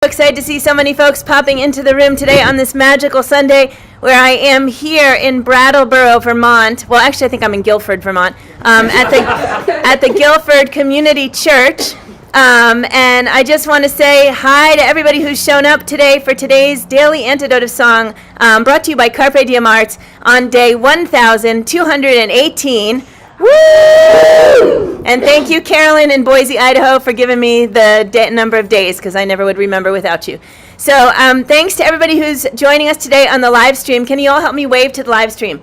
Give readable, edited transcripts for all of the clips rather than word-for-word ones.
Excited to see so many folks popping into the room today on this magical Sunday where I am here in Brattleboro, Vermont. Well, actually, I think I'm in Guilford, Vermont, at the Guilford Community Church. And I just want to say hi to everybody who's shown up today for today's daily Antidote of Song, brought to you by Carpe Diem Arts on day 1218. Woo! And thank you, Carolyn in Boise, Idaho, for giving me the number of days, because I never would remember without you. So thanks to everybody who's joining us today on the live stream. Can you all help me wave to the live stream?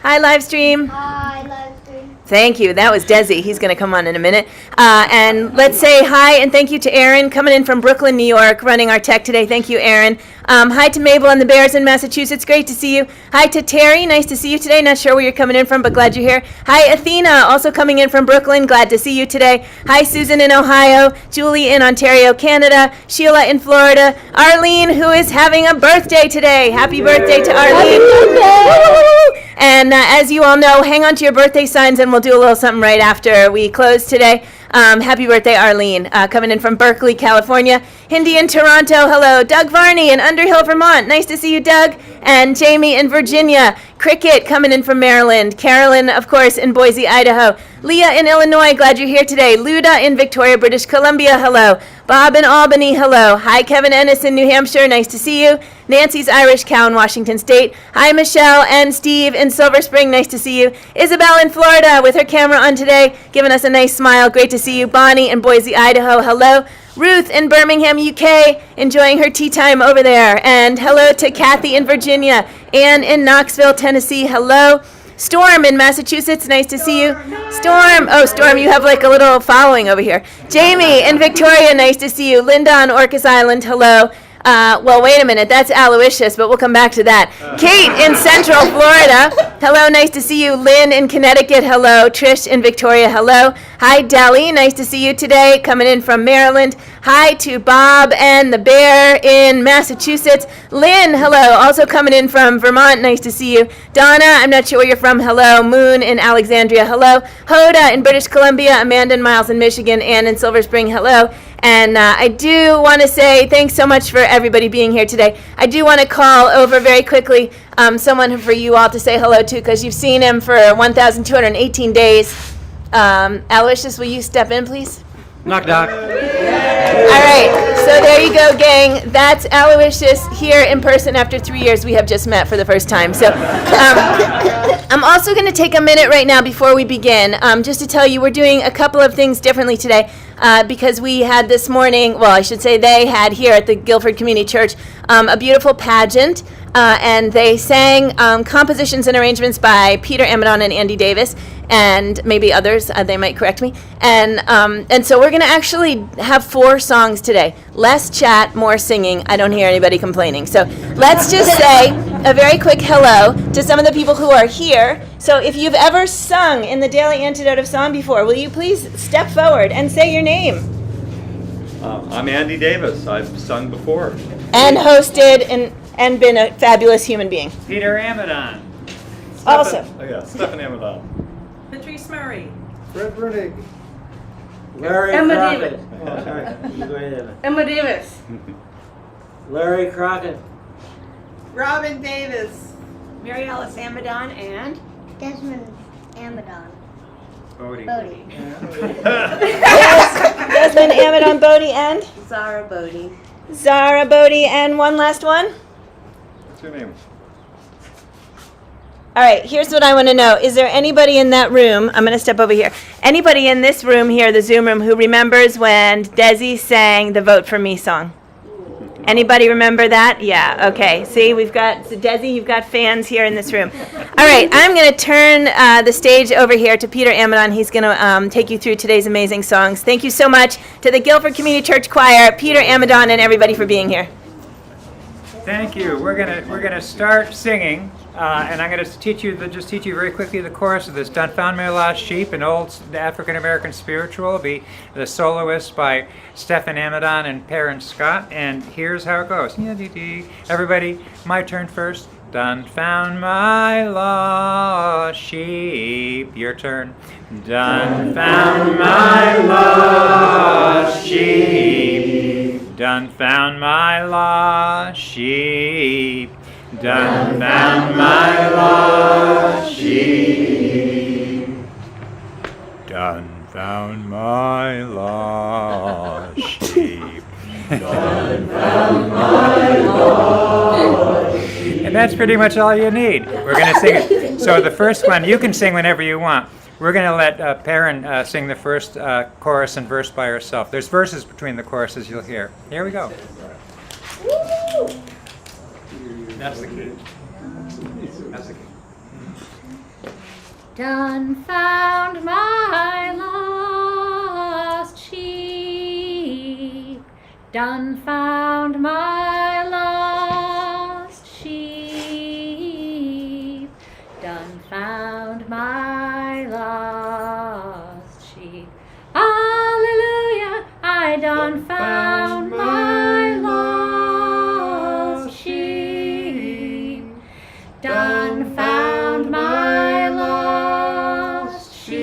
Hi, live stream. Hi, live stream. Thank you. That was Desi. He's going to come on in a minute. And let's say hi and thank you to Aaron, coming in from Brooklyn, New York, running our tech today. Thank you, Aaron. Hi to Mabel and the Bears in Massachusetts. Great to see you. Hi to Terry. Nice to see you today. Not sure where you're coming in from, but glad you're here. Hi, Athena, also coming in from Brooklyn. Glad to see you today. Hi, Susan in Ohio. Julie in Ontario, Canada. Sheila in Florida. Arlene, who is having a birthday today. Happy birthday to Arlene. Happy birthday. And as you all know, hang on to your birthday signs and we'll do a little something right after we close today. Happy birthday, Arlene, coming in from Berkeley, California. Hindi in Toronto, hello. Doug Varney in Underhill, Vermont. Nice to see you, Doug. And Jamie in Virginia. Cricket coming in from Maryland. Carolyn, of course, in Boise, Idaho. Leah in Illinois, glad you're here today. Luda in Victoria, British Columbia, hello. Bob in Albany, hello. Hi, Kevin Ennis in New Hampshire, nice to see you. Nancy's Irish Cow in Washington State. Hi, Michelle and Steve in Silver Spring, nice to see you. Isabel in Florida with her camera on today, giving us a nice smile, great to see you. Bonnie in Boise, Idaho, hello. Ruth in Birmingham, UK, enjoying her tea time over there. And hello to Kathy in Virginia. Ann in Knoxville, Tennessee, hello. Storm in Massachusetts, nice to see you. Storm, oh Storm, you have like a little following over here. Jamie in Victoria, nice to see you. Linda on Orcas Island, hello. Well, wait a minute, that's Aloysius, but we'll come back to that. Kate in Central Florida, hello, nice to see you. Lynn in Connecticut, hello. Trish in Victoria, hello. Hi, Deli, nice to see you today, coming in from Maryland. Hi to Bob and the Bear in Massachusetts. Lynn, hello, also coming in from Vermont, nice to see you. Donna, I'm not sure where you're from, hello. Moon in Alexandria, hello. Hoda in British Columbia. Amanda and Miles in Michigan. Ann in Silver Spring, hello. And I do want to say thanks so much for everybody being here today. I do want to call over very quickly someone for you all to say hello to, because you've seen him for 1,218 days. Aloysius, will you step in, please? Knock, knock. All right, so there you go, gang. That's Aloysius here in person after 3 years. We have just met for the first time. So I'm also going to take a minute right now before we begin, just to tell you we're doing a couple of things differently today, because we had this morning, well, I should say they had here at the Guilford Community Church, a beautiful pageant, and they sang compositions and arrangements by Peter Amidon and Andy Davis, and maybe others, they might correct me. And so we're going to actually have 4 songs today. Less chat, more singing. I don't hear anybody complaining. So let's just say a very quick hello to some of the people who are here. So if you've ever sung in the Daily Antidote of Song before, will you please step forward and say your name? I'm Andy Davis. I've sung before. And hosted and been a fabulous human being. Peter Amidon. Also. Stephen Amidon. Patrice Murray. Fred Brunig. Larry Emma Crockett. Davis. Oh, sorry. You go ahead. Emma Davis. Larry Crockett. Robin Davis. Mary Alice Amidon and Desmond Amidon. Bodie. Bodie. Desmond Amidon, Bodie, and Zara Bodie. Zara Bodie, and one last one. What's your name? All right, here's what I want to know. Is there anybody in that room, I'm going to step over here, anybody in this room here, the Zoom room, who remembers when Desi sang the Vote For Me song? Anybody remember that? Yeah, okay. See, we've got, so Desi, you've got fans here in this room. All right, I'm going to turn the stage over here to Peter Amidon. He's going to take you through today's amazing songs. Thank you so much to the Guilford Community Church Choir, Peter Amidon, and everybody for being here. Thank you. We're gonna start singing, and I'm gonna teach you very quickly the chorus of this. Done found my lost sheep, an old African American spiritual. Will be the soloist by Stephen Amidon and Perrin Scott. And here's how it goes. Everybody, my turn first. Done found my lost sheep. Your turn. Done found my lost sheep. Done found my lost sheep. Done found my lost sheep. Done found my lost sheep. Done found my lost sheep. And that's pretty much all you need. We're going to sing it. So the first one, you can sing whenever you want. We're going to let Perrin sing the first chorus and verse by herself. There's verses between the choruses you'll hear. Here we go. That's the key. That's the key. Done found my lost sheep. Done found my lost sheep. Done found my lost sheep. Hallelujah, I done found my lost sheep. Done found my lost sheep.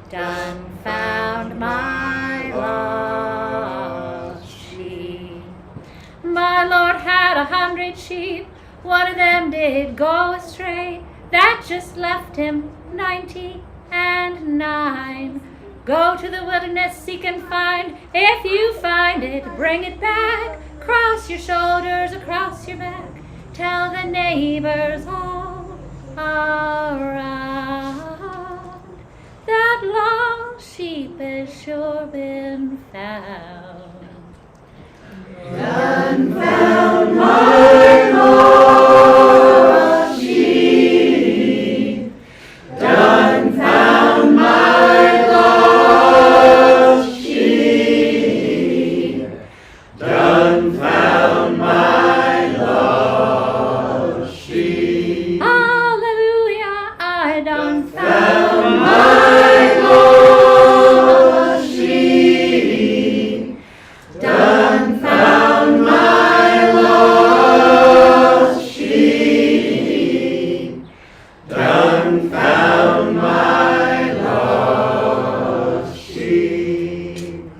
Done found my lost sheep. My Lord had 100 sheep. One of them did go astray. That just left him 99. Go to the wilderness, seek and find. If you find it, bring it back. Cross your shoulders, across your back. Tell the neighbors all around that lost sheep has sure been found. Done found my lost sheep. Done found my lost sheep. Done found my lost sheep. Hallelujah, I done found my lost sheep. Done found my lost sheep. Done found my lost sheep.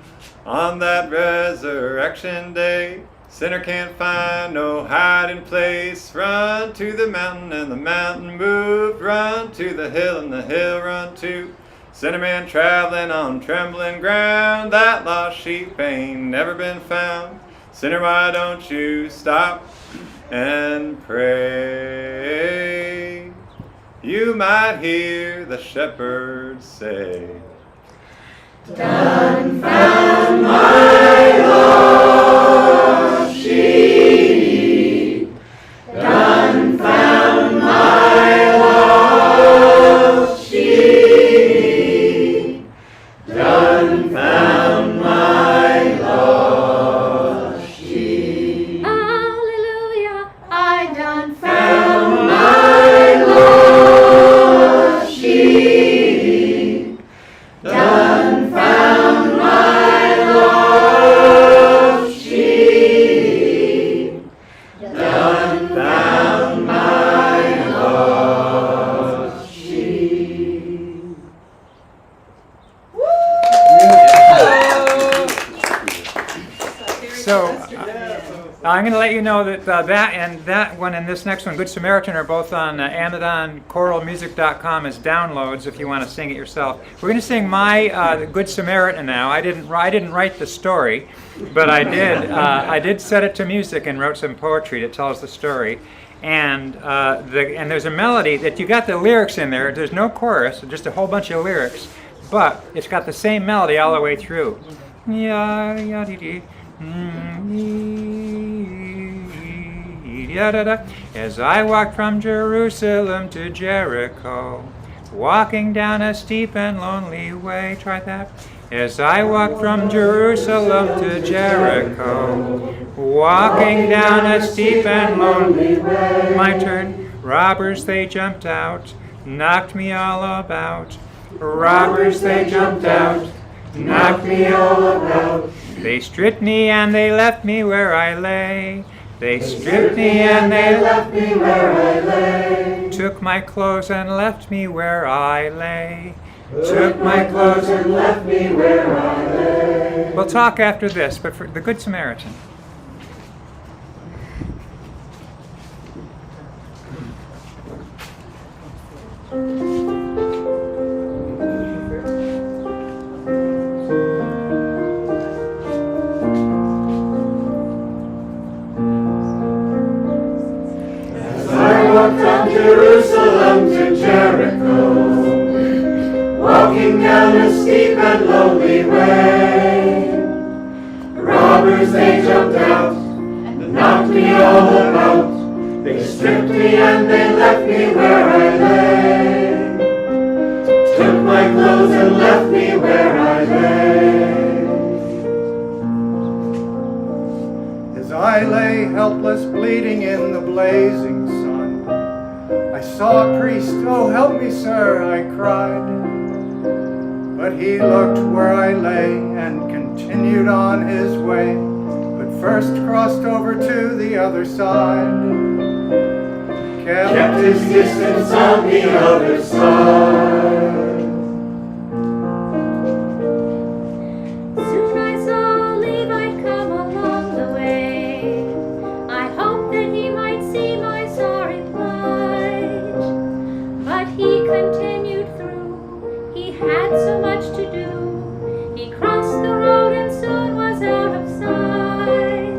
On that resurrection day, sinner can't find no hiding place. Run to the mountain and the mountain moved. Run to the hill and the hill run too. Sinner man traveling on trembling ground. That lost sheep ain't never been found. Sinner, why don't you stop and pray? You might hear the shepherd say, Done found my lost sheep. Done found my lost sheep. Done found my lost sheep. Hallelujah, I done found my lost sheep. Done found my lost sheep. Done found my lost sheep. So I'm going to let you know that that and that one and this next one, Good Samaritan, are both on Amidon, choralmusic.com as downloads if you want to sing it yourself. We're going to sing my the Good Samaritan now. I didn't write the story, but I did set it to music and wrote some poetry that tells the story. And there's a melody that you got the lyrics in there. There's no chorus, just a whole bunch of lyrics, but it's got the same melody all the way through. As I walked from Jerusalem to Jericho, walking down a steep and lonely way. Try that. As I walked from Jerusalem to Jericho, walking down a steep and lonely way. My turn. Robbers, they jumped out, knocked me all about. Robbers, they jumped out, knocked me all about. They stripped me and they left me where I lay. They stripped me and they left me where I lay. Took my clothes and left me where I lay. took my clothes and left me where I lay. We'll talk after this, but for the Good Samaritan. From Jerusalem to Jericho, walking down a steep and lonely way. The robbers, they jumped out and knocked me all about. They stripped me and they left me where I lay. Took my clothes and left me where I lay. As I lay helpless, bleeding in the blazing sun, I saw a priest. "Oh, help me, sir," I cried. But he looked where I lay and continued on his way, but first crossed over to the other side. Kept his distance on the other side. Soon I saw Levi come along the way. I hoped that he might see my sorry plight, but he continued through. He had so much to do. He crossed the road and soon was out of sight.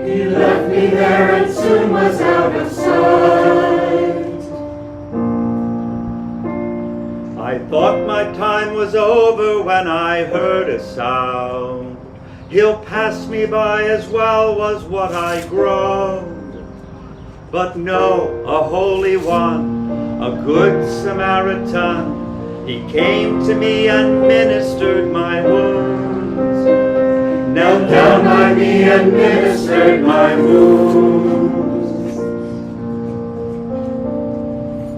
He left me there and soon was out of sight. I thought my time was over when I heard a sound. He'll pass me by as well, was what I groaned. But no, a holy one, a good Samaritan, he came to me and ministered my wounds. Knelt down by me and ministered my wounds.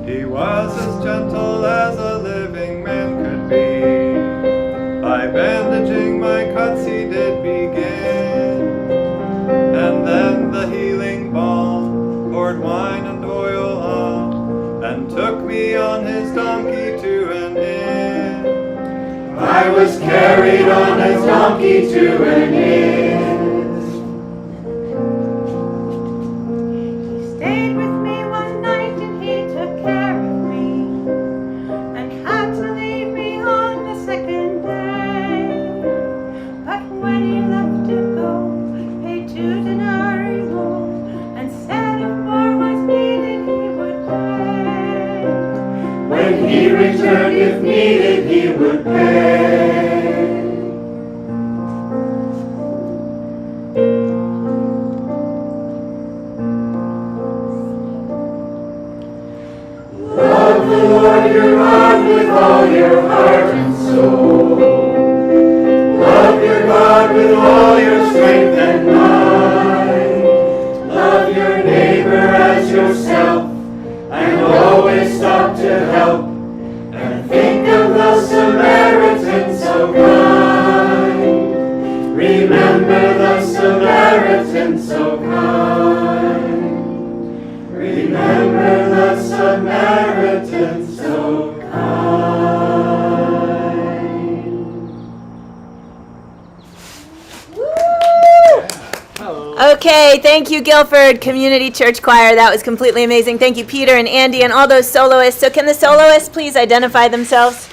He was as gentle as a living man could be. By bandaging my cuts he did begin, and then the healing balm poured wine and oil on, and took me on his donkey to an inn. I was carried on his donkey to an inn. He stayed with me one night and he took care of me, and had to leave me on the second day. But when he left to go, paid 2 denarii more, and said if more was needed he would pay. When he returned, if needed, he would pay. Love the Lord your God with all your heart and soul. Love your God with all your strength and mind. Love your neighbor as yourself, and always stop to help. And think of the Samaritan so kind. Remember the Samaritan so kind. Remember the Samaritan so kind. Okay, thank you, Guilford Community Church Choir. That was completely amazing. Thank you, Peter and Andy and all those soloists. So can the soloists please identify themselves?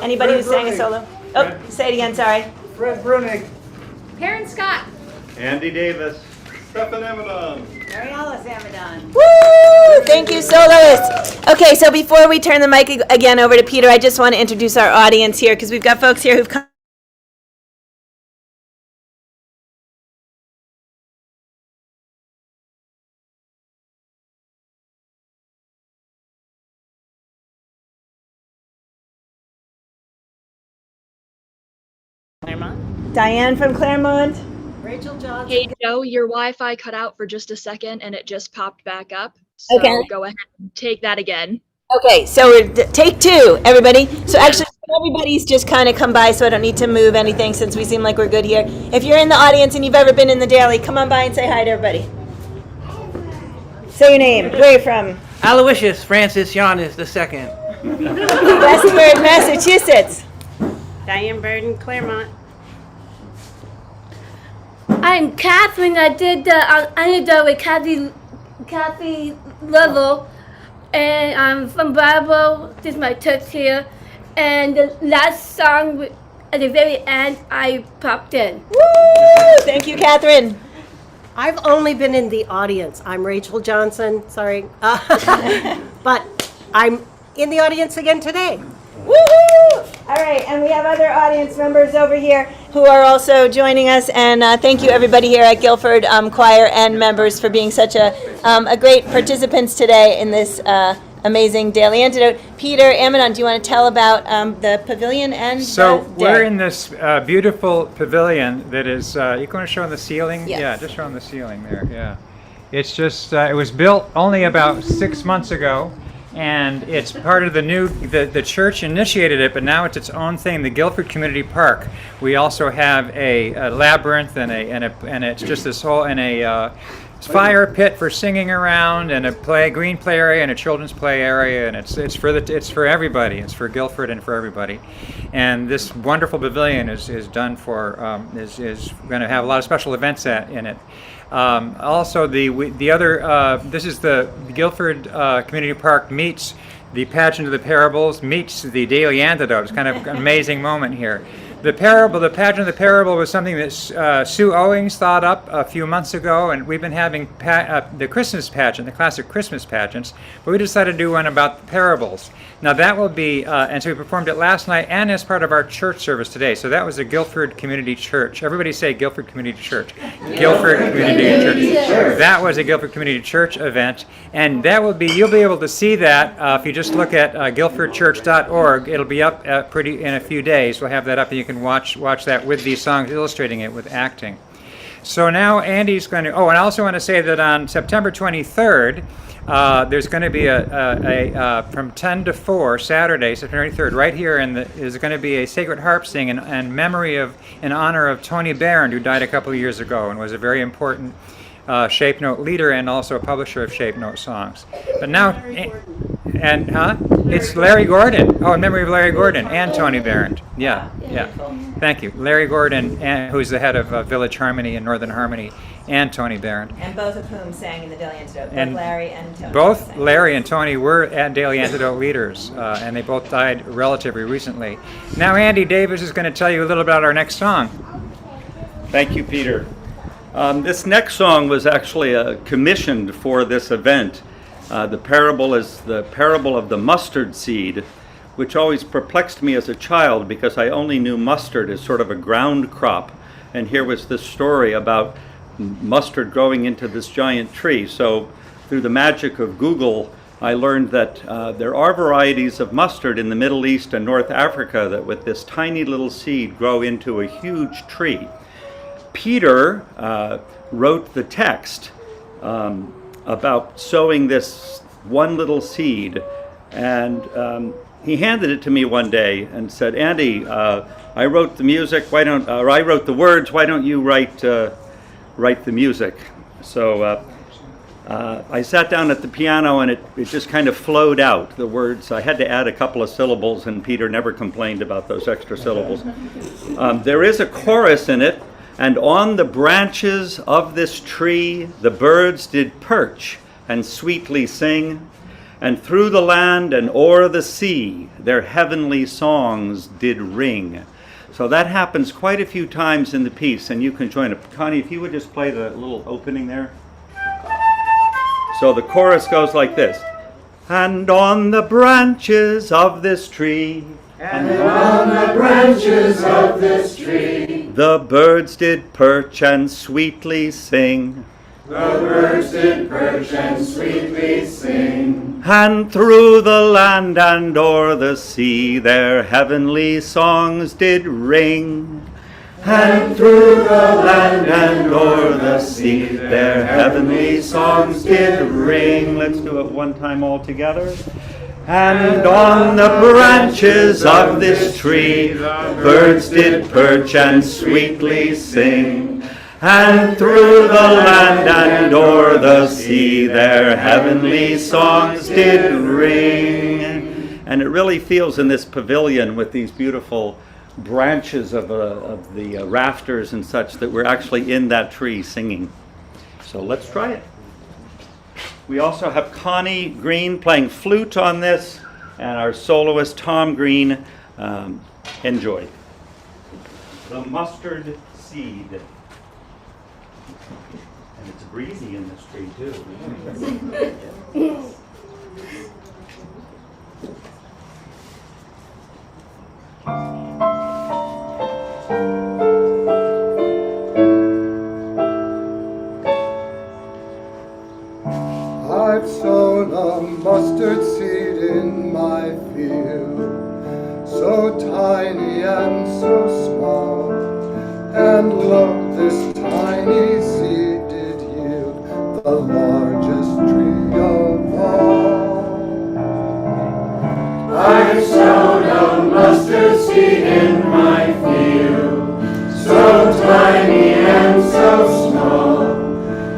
Anybody who sang a solo? Oh, say it again, sorry. Fred Brunig. Perrin Scott. Andy Davis. Stephen Amidon. Mary Alice Amidon. Woo! Thank you, soloists. Okay, so before we turn the mic again over to Peter, I just want to introduce our audience here because we've got folks here who've come. Diane from Claremont. Rachel Johnson. Hey Joe, your Wi-Fi cut out for just a second and it just popped back up. So Okay. go ahead and take that again. Okay, so we're take 2, everybody. So actually, everybody's just kind of come by, so I don't need to move anything since we seem like we're good here. If you're in the audience and you've ever been in the daily, come on by and say hi to everybody. Say your name. Where are you from? Aloysius Francis Giannis II. Westford, Massachusetts. Diane Burden, Claremont. I'm Catherine. I did the Antidote with Kathy Lovell, and I'm from Bible. This is my church here. And the last song at the very end, I popped in. Woo! Thank you, Catherine. I've only been in the audience. I'm Rachel Johnson, sorry. But I'm in the audience again today. Woohoo! All right, and we have other audience members over here who are also joining us, and thank you everybody here at Guilford Choir and members for being such a great participants today in this amazing Daily Antidote. Peter, Amidon, do you want to tell about the pavilion and So the we're day? in this beautiful pavilion that is, you going to show on the ceiling? Yes. Yeah, just show on the ceiling there, yeah. It's just, it was built only about 6 months ago, and it's part of the church initiated it, but now it's its own thing, the Guilford Community Park. We also have a labyrinth and it's just this whole, and a fire pit for singing around, and a green play area and a children's play area, and it's for everybody. It's for Guilford and for everybody. And this wonderful pavilion is done for is going to have a lot of special events in it. Also, the other this is the Guilford Community Park meets the Pageant of the Parables meets the Daily Antidote. It's kind of an amazing moment here. The Pageant of the Parable was something that Sue Owings thought up a few months ago, and we've been having the Christmas pageant, the classic Christmas pageants, but we decided to do one about the parables. Now that will be, and so we performed it last night and as part of our church service today. So that was a Guilford Community Church. Everybody say Guilford Community Church. Guilford Community Church. That was a Guilford Community Church event, and that will be, you'll be able to see that if you just look at guilfordchurch.org. It'll be up in a few days. We'll have that up, and you can watch that with these songs, illustrating it with acting. So now Andy's going to, and I also want to say that on September 23rd, there's going to be from 10 to 4, Saturday, September 23rd, right here, is going to be a Sacred Harp sing in honor of Tony Barron, who died a couple of years ago and was a very important Shape Note leader and also a publisher of Shape Note songs. But now, it's Larry Gordon. Oh, in memory of Larry Gordon and Tony Barron. Yeah. Thank you. Larry Gordon, who's the head of Village Harmony and Northern Harmony, and Tony Barron. And both of whom sang in the Daily Antidote, And Larry and Tony. Both Larry and Tony were at Daily Antidote leaders, and they both died relatively recently. Now Andy Davis is going to tell you a little about our next song. Thank you, Peter. This next song was actually commissioned for this event. The parable is the parable of the mustard seed, which always perplexed me as a child because I only knew mustard as sort of a ground crop. And here was this story about mustard growing into this giant tree. So through the magic of Google, I learned that there are varieties of mustard in the Middle East and North Africa that with this tiny little seed grow into a huge tree. Peter wrote the text about sowing this one little seed, and he handed it to me one day and said, "Andy, I wrote the music. I wrote the words. Why don't you write the music?" So I sat down at the piano, and it just kind of flowed out. The words, I had to add a couple of syllables, and Peter never complained about those extra syllables. There is a chorus in it. And on the branches of this tree the birds did perch and sweetly sing, and through the land and o'er the sea their heavenly songs did ring. So that happens quite a few times in the piece, and you can join it. Connie, if you would just play the little opening there. So the chorus goes like this. And on the branches of this tree, and on the branches of this tree, the birds did perch and sweetly sing. The birds did perch and sweetly sing. And through the land and o'er the sea their heavenly songs did ring. And through the land and o'er the sea their heavenly songs did ring. Let's do it one time all together. And on the branches of this tree birds did perch and sweetly sing. And through the land and o'er the sea their heavenly songs did ring. And it really feels in this pavilion with these beautiful branches of the rafters and such that we're actually in that tree singing. So let's try it. We also have Connie Green playing flute on this, and our soloist Tom Green. Enjoy. The mustard seed. And it's breezy in this tree too. I've sown a mustard seed in my field, so tiny and so small, and lo, this tiny seed did yield the largest tree of all. I've sown a mustard seed in my field, so tiny and so small,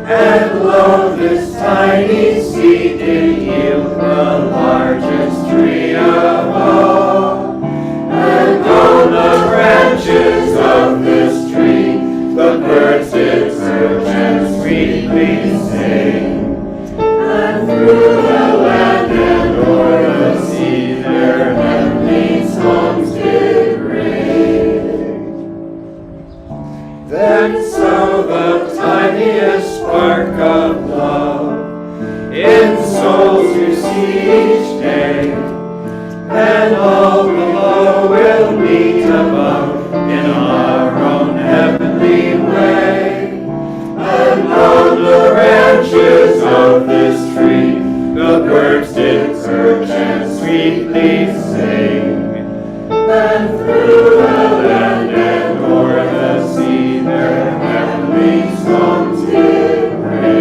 and lo, this tiny seed did yield the largest tree of all. And on the branches of this tree, the birds did perch and sweetly sing. And through the land and o'er the sea, their heavenly songs did ring. Then so the tiniest spark of love in souls you see each day, and all below will meet above in our own heavenly way. And on the branches of this tree, the birds did perch and sweetly sing. And through the land and o'er the sea, their heavenly songs did ring.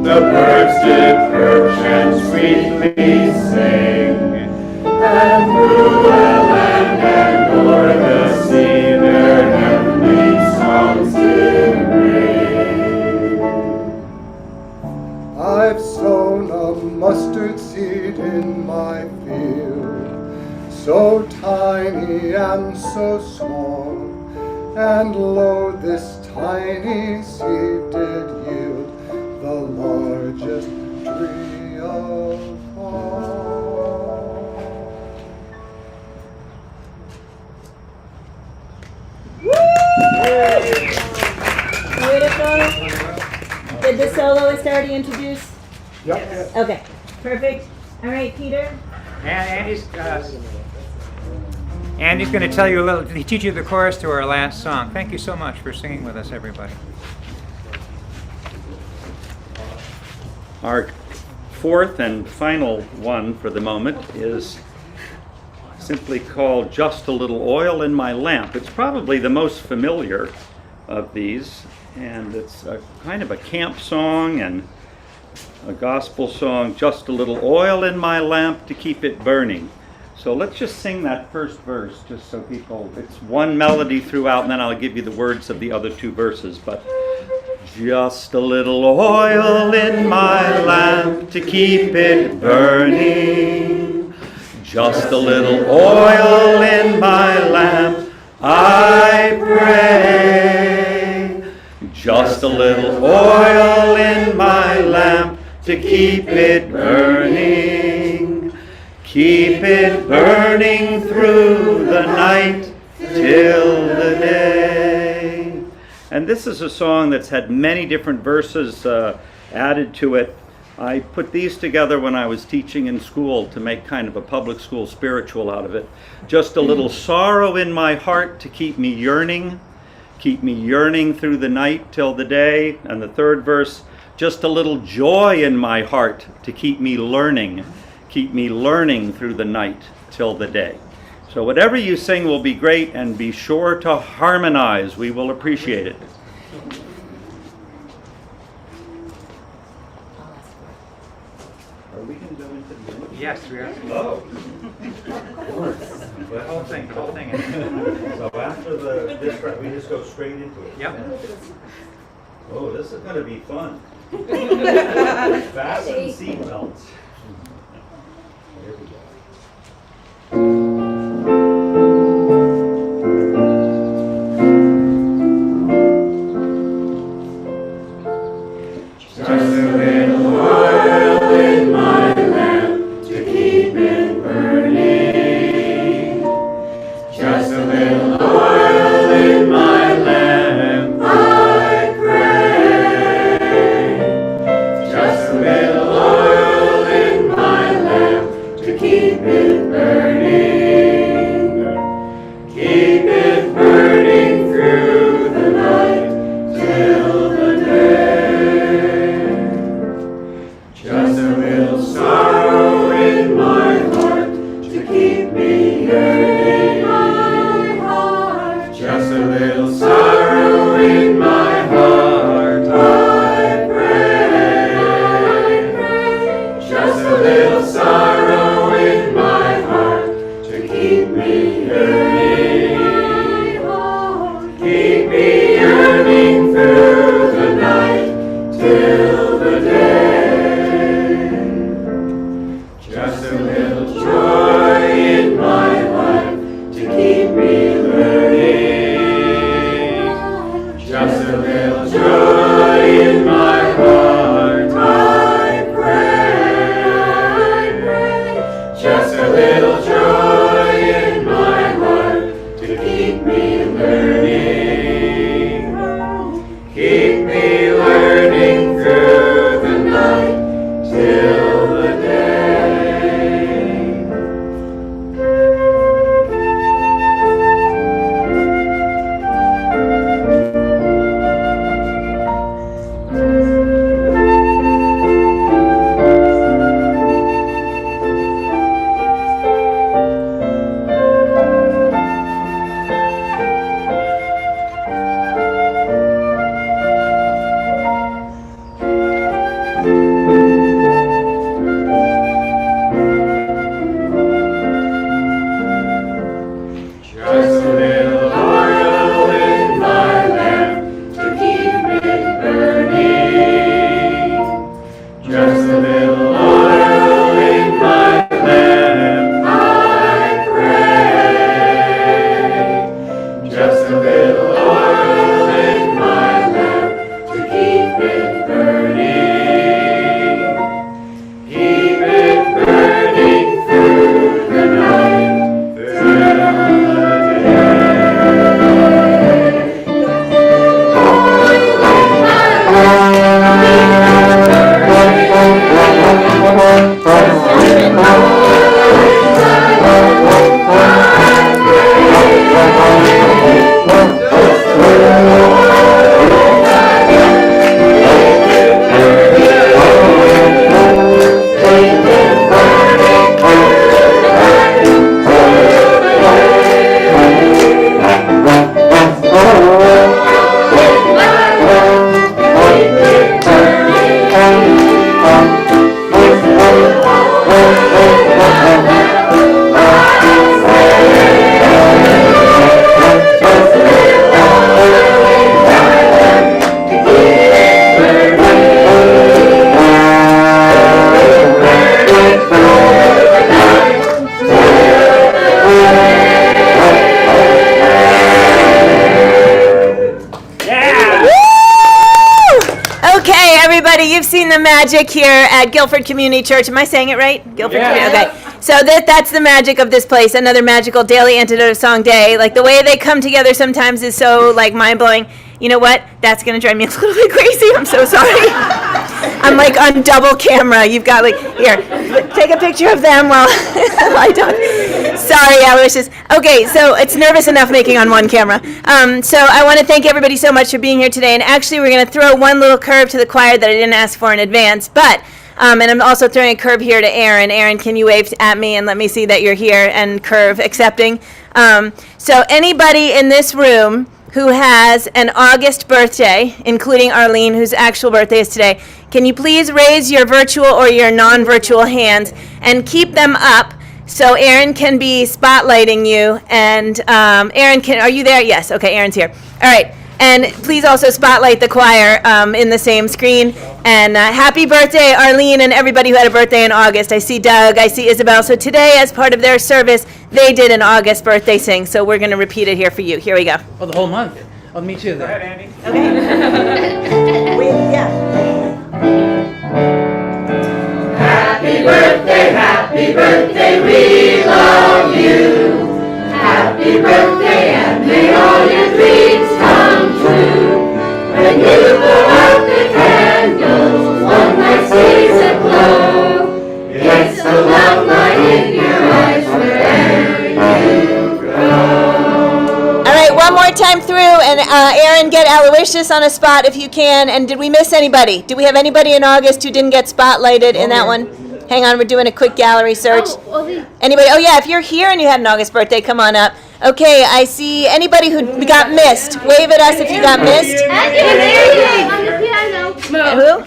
The birds did perch and sweetly sing, and through the land and o'er the sea, their heavenly songs did ring. I've sown a mustard seed in my field, so tiny and so small, and lo, this tiny seed did yield the largest tree of all. Beautiful. Did the soloist already introduce? Yep. Okay, perfect. All right, Peter. And Andy's going to tell you a little, teach you the chorus to our last song. Thank you so much for singing with us, everybody. Our fourth and final one for the moment is simply called Just a Little Oil in My Lamp. It's probably the most familiar of these, and it's a kind of a camp song and a gospel song, Just a Little Oil in My Lamp to Keep It Burning. So let's just sing that first verse, just so people, it's one melody throughout, and then I'll give you the words of the other two verses. But just a little oil in my lamp to keep it burning. Just a little oil in my lamp, I pray. Just a little oil in my lamp to keep it burning. Keep it burning through the night till the day. And this is a song that's had many different verses added to it. I put these together when I was teaching in school to make kind of a public school spiritual out of it. Just a little sorrow in my heart to keep me yearning through the night till the day. And the third verse, just a little joy in my heart to keep me learning through the night till the day. So whatever you sing will be great, and be sure to harmonize. We will appreciate it. Yes, we are. Oh. The whole thing. So after this, we just go straight into it. Yep. Oh, this is going to be fun. Fasten seatbelts. Here we go. Just a little oil in my lamp to keep it burning. Just a little oil in my lamp, I pray. Just a little oil in my lamp to keep it burning. Keep it burning through the night till the day. Just a little sorrow in my heart to keep me yearning. My heart. Just a little sorrow in my heart, I pray. Just a little sorrow in my heart to keep me yearning. Keep me yearning through the night till the day. Just a little joy in my life to keep me learning. Just a little joy in my heart, I pray. Just a little joy in my heart to keep me learning. Keep me learning through the night till the day. Just a little oil in my lamp to keep it burning. Just a little oil in my lamp, I pray. Just a little oil in my lamp to keep it burning. Keep it burning through the night till the day. Okay, everybody, you've seen the magic here at Guilford Community Church. Am I saying it right? Guilford Yeah. Community. Okay. So that's the magic of this place. Another magical daily Antidote song day. Like the way they come together sometimes is so like mind blowing. You know what? That's gonna drive me a little bit crazy. I'm so sorry. I'm like on double camera. You've got like here. Take a picture of them while I don't. Sorry, Aloysius. Okay, so it's nervous enough making on one camera. So I want to thank everybody so much for being here today. And actually, we're going to throw one little curve to the choir that I didn't ask for in advance. But and I'm also throwing a curve here to Aaron. Aaron, can you wave at me and let me see that you're here and curve accepting? So anybody in this room who has an August birthday, including Arlene, whose actual birthday is today, can you please raise your virtual or your non-virtual hands and keep them up so Aaron can be spotlighting you. And Aaron, are you there? Yes. Okay, Aaron's here. All right. And please also spotlight the choir in the same screen. And happy birthday, Arlene, and everybody who had a birthday in August. I see Doug, I see Isabel. So today, as part of their service, they did an August birthday sing. So we're going to repeat it here for you. Here we go. Oh, the whole month. Oh, me too. Go ahead, Andy. Happy birthday, we love you. Happy birthday, and may all your dreams come true. When you blow out the candles, one night stays aglow. It's the love light in your eyes wherever you go. All right, one more time through, and Aaron, get Aloysius on a spot if you can. And did we miss anybody? Do we have anybody in August who didn't get spotlighted in that one? Hang on, we're doing a quick gallery search. Anybody? Oh yeah, if you're here and you had an August birthday, come on up. Okay, I see anybody who got missed. Wave at us if you got missed. Who?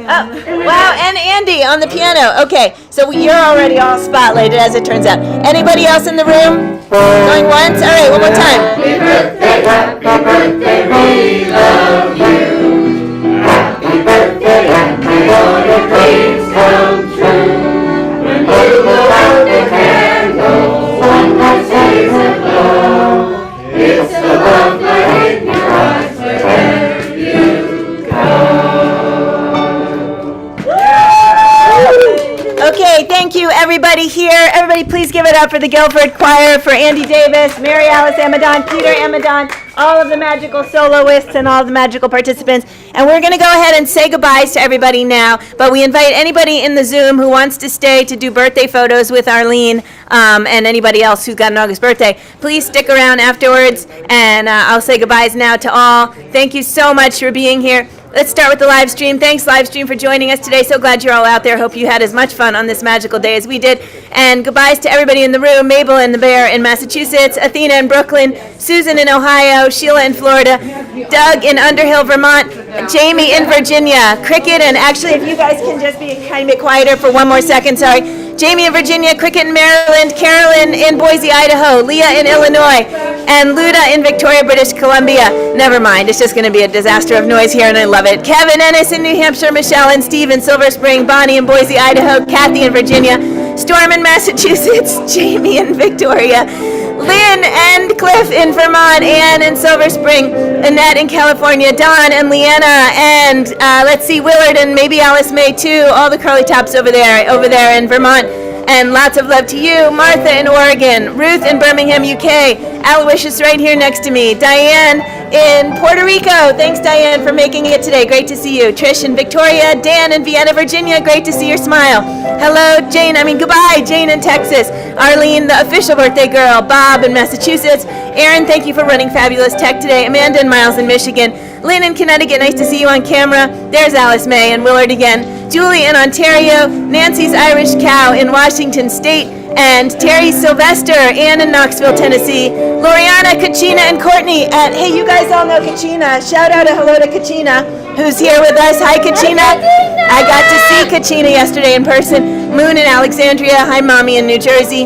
Oh, wow, and Andy on the piano. Okay, so you're already all spotlighted as it turns out. Anybody else in the room? Going once? All right, one more time. Happy birthday, we love you. Happy birthday, and may all your dreams come true. When you blow out the candles, one night stays aglow. It's the love light in your eyes wherever you go. Okay, thank you everybody here. Everybody please give it up for the Guilford Choir, for Andy Davis, Mary Alice Amidon, Peter Amidon, all of the magical soloists and all the magical participants. And we're going to go ahead and say goodbyes to everybody now, but we invite anybody in the Zoom who wants to stay to do birthday photos with Arlene and anybody else who's got an August birthday. Please stick around afterwards, and I'll say goodbyes now to all. Thank you so much for being here. Let's start with the live stream. Thanks, live stream, for joining us today. So glad you're all out there. Hope you had as much fun on this magical day as we did. And goodbyes to everybody in the room: Mabel and the Bear in Massachusetts, Athena in Brooklyn, Susan in Ohio, Sheila in Florida, Doug in Underhill, Vermont, Jamie in Virginia, Cricket, and actually, if you guys can just be a tiny bit quieter for one more second, sorry. Jamie in Virginia, Cricket in Maryland, Carolyn in Boise, Idaho, Leah in Illinois, and Luda in Victoria, British Columbia. Never mind, it's just going to be a disaster of noise here, and I love it. Kevin Ennis in New Hampshire, Michelle and Steve in Silver Spring, Bonnie in Boise, Idaho, Kathy in Virginia, Storm in Massachusetts, Jamie in Victoria, Lynn and Cliff in Vermont, Ann in Silver Spring, Annette in California, Dawn and Leanna, and let's see, Willard and maybe Alice May too, all the curly tops over there in Vermont. And lots of love to you, Martha in Oregon, Ruth in Birmingham, UK, Aloysius right here next to me, Diane in Puerto Rico. Thanks, Diane, for making it today. Great to see you. Trish in Victoria, Dan in Vienna, Virginia. Great to see your smile. Hello, goodbye, Jane in Texas. Arlene, the official birthday girl. Bob in Massachusetts. Aaron, thank you for running Fabulous Tech today. Amanda and Miles in Michigan. Lynn in Connecticut, nice to see you on camera. There's Alice May and Willard again. Julie in Ontario. Nancy's Irish Cow in Washington State. And Terry Sylvester, Ann in Knoxville, Tennessee. Loriana, Kachina, and Courtney at, hey, you guys all know Kachina. Shout out a hello to Kachina, who's here with us. Hi, Kachina. I got to see Kachina yesterday in person. Moon in Alexandria. Hi, Mommy in New Jersey.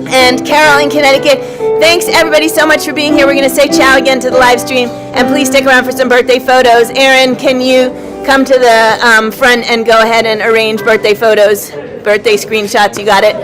And Carol in Connecticut. Thanks, everybody, so much for being here. We're going to say ciao again to the live stream. And please stick around for some birthday photos. Aaron, can you come to the front and go ahead and arrange birthday photos, birthday screenshots? You got it?